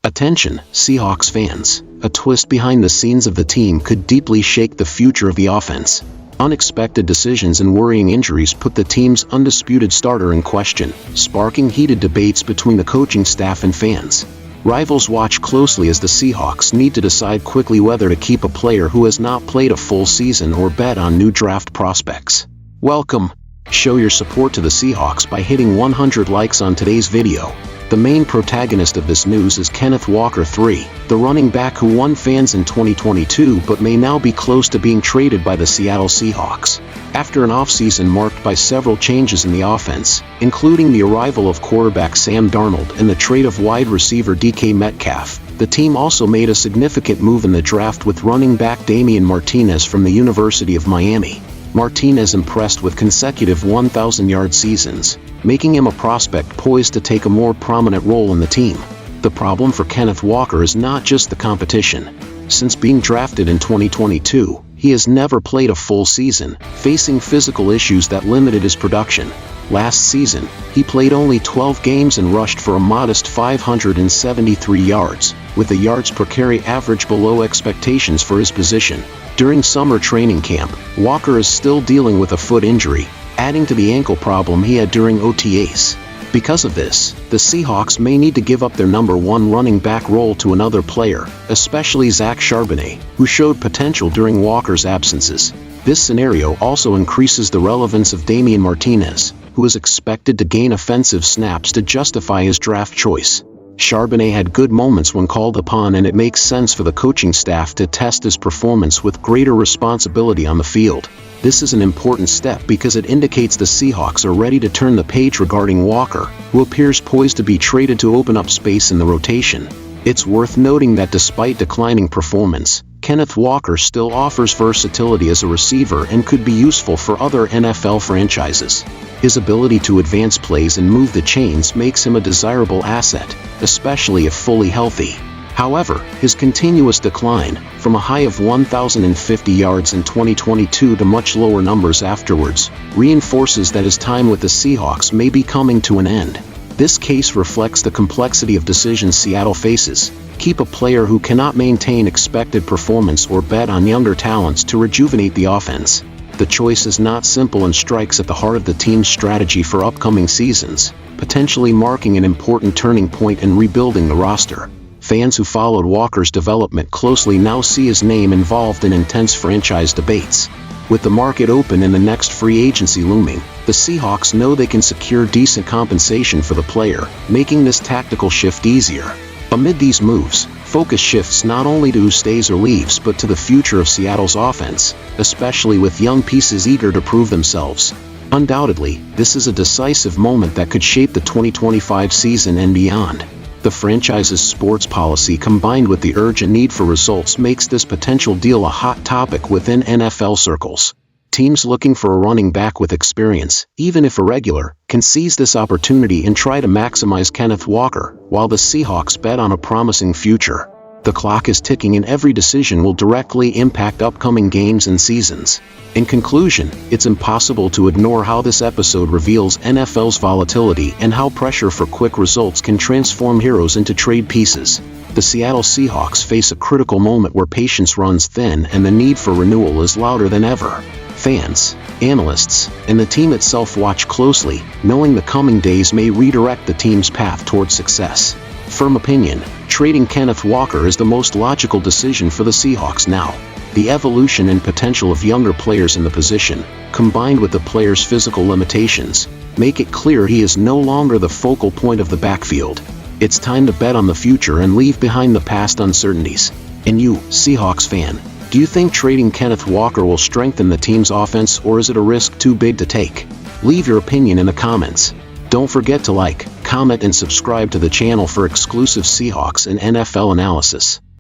Attention, Seahawks fans. A twist behind the scenes of the team could deeply shake the future of the offense. Unexpected decisions and worrying injuries put the team's undisputed starter in question, sparking heated debates between the coaching staff and fans. Rivals watch closely as the Seahawks need to decide quickly whether to keep a player who has not played a full season or bet on new draft prospects. Welcome. Show your support to the Seahawks by hitting 100 likes on today's video. The main protagonist of this news is Kenneth Walker III, the running back who won fans in 2022 but may now be close to being traded by the Seattle Seahawks. After an offseason marked by several changes in the offense, including the arrival of quarterback Sam Darnold and the trade of wide receiver DK Metcalf, the team also made a significant move in the draft with running back Damian Martinez from the University of Miami. Martinez impressed with consecutive 1,000-yard seasons, making him a prospect poised to take a more prominent role in the team. The problem for Kenneth Walker is not just the competition. Since being drafted in 2022, he has never played a full season, facing physical issues that limited his production. Last season, he played only 12 games and rushed for a modest 573 yards, with a yards per carry average below expectations for his position. During summer training camp, Walker is still dealing with a foot injury, adding to the ankle problem he had during OTAs. Because of this, the Seahawks may need to give up their number one running back role to another player, especially Zach Charbonnet, who showed potential during Walker's absences. This scenario also increases the relevance of Damian Martinez, who is expected to gain offensive snaps to justify his draft choice. Charbonnet had good moments when called upon, and it makes sense for the coaching staff to test his performance with greater responsibility on the field. This is an important step because it indicates the Seahawks are ready to turn the page regarding Walker, who appears poised to be traded to open up space in the rotation. It's worth noting that despite declining performance, Kenneth Walker still offers versatility as a receiver and could be useful for other NFL franchises. His ability to advance plays and move the chains makes him a desirable asset, especially if fully healthy. However, his continuous decline, from a high of 1,050 yards in 2022 to much lower numbers afterwards, reinforces that his time with the Seahawks may be coming to an end. This case reflects the complexity of decisions Seattle faces. Keep a player who cannot maintain expected performance or bet on younger talents to rejuvenate the offense. The choice is not simple and strikes at the heart of the team's strategy for upcoming seasons, potentially marking an important turning point in rebuilding the roster. Fans who followed Walker's development closely now see his name involved in intense franchise debates. With the market open and the next free agency looming, the Seahawks know they can secure decent compensation for the player, making this tactical shift easier. Amid these moves, focus shifts not only to who stays or leaves but to the future of Seattle's offense, especially with young pieces eager to prove themselves. Undoubtedly, this is a decisive moment that could shape the 2025 season and beyond. The franchise's sports policy combined with the urgent need for results makes this potential deal a hot topic within NFL circles. Teams looking for a running back with experience, even if irregular, can seize this opportunity and try to maximize Kenneth Walker, while the Seahawks bet on a promising future. The clock is ticking and every decision will directly impact upcoming games and seasons. In conclusion, it's impossible to ignore how this episode reveals NFL's volatility and how pressure for quick results can transform heroes into trade pieces. The Seattle Seahawks face a critical moment where patience runs thin and the need for renewal is louder than ever. Fans, analysts, and the team itself watch closely, knowing the coming days may redirect the team's path towards success. Firm opinion: trading Kenneth Walker is the most logical decision for the Seahawks now. The evolution and potential of younger players in the position, combined with the player's physical limitations, make it clear he is no longer the focal point of the backfield. It's time to bet on the future and leave behind the past uncertainties. And you, Seahawks fan, do you think trading Kenneth Walker will strengthen the team's offense, or is it a risk too big to take? Leave your opinion in the comments. Don't forget to like, comment and subscribe to the channel for exclusive Seahawks and NFL analysis.